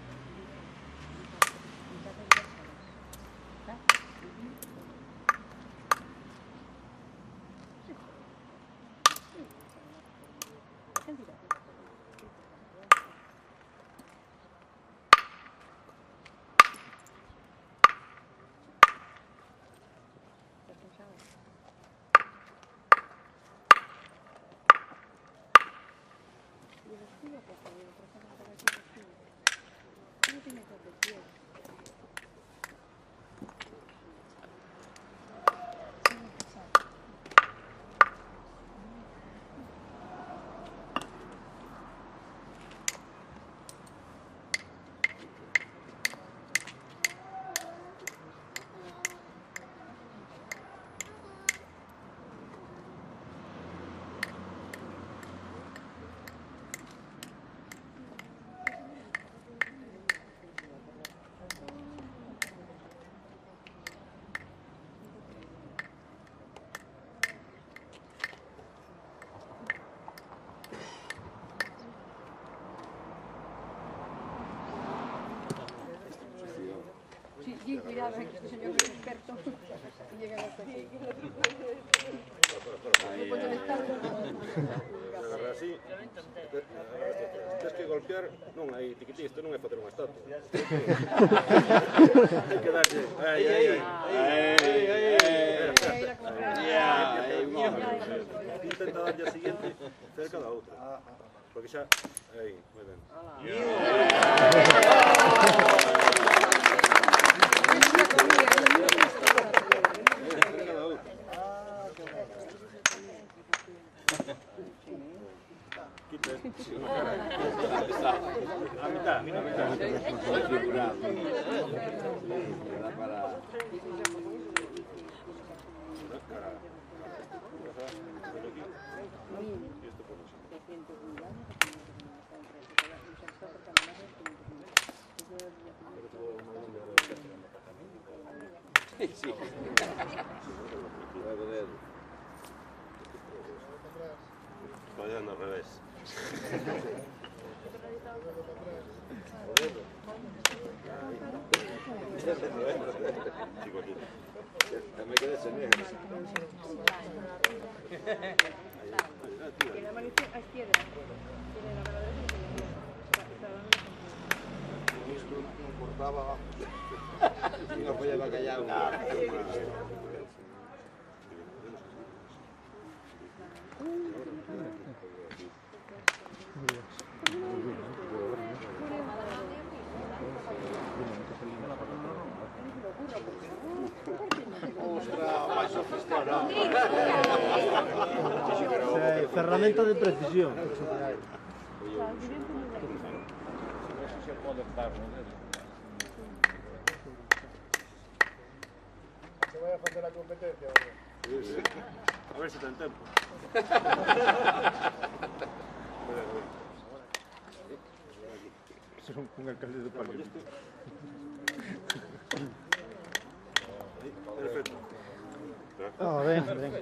Sí, cuidado, que este señor es experto. Y llega a la Agarra así. Tens que golpear, non, aí, tiquitín, isto non é facer unha estatua. Hai que darlle, intenta darlle a seguinte cerca da outra. Porque xa, aí, moi ben. A mitad. Sí. Vayan al revés. Chico, aquí. Me quedé sin negro. Que la mano a izquierda. Tiene la mano derecha y No cortaba. Y no podía bacallar. Ferramenta de precisión. Se vai a facer a competencia. A ver se ten tempo. Son un alcalde de Palio. Perfecto. Ah, ven. Bueno, venga.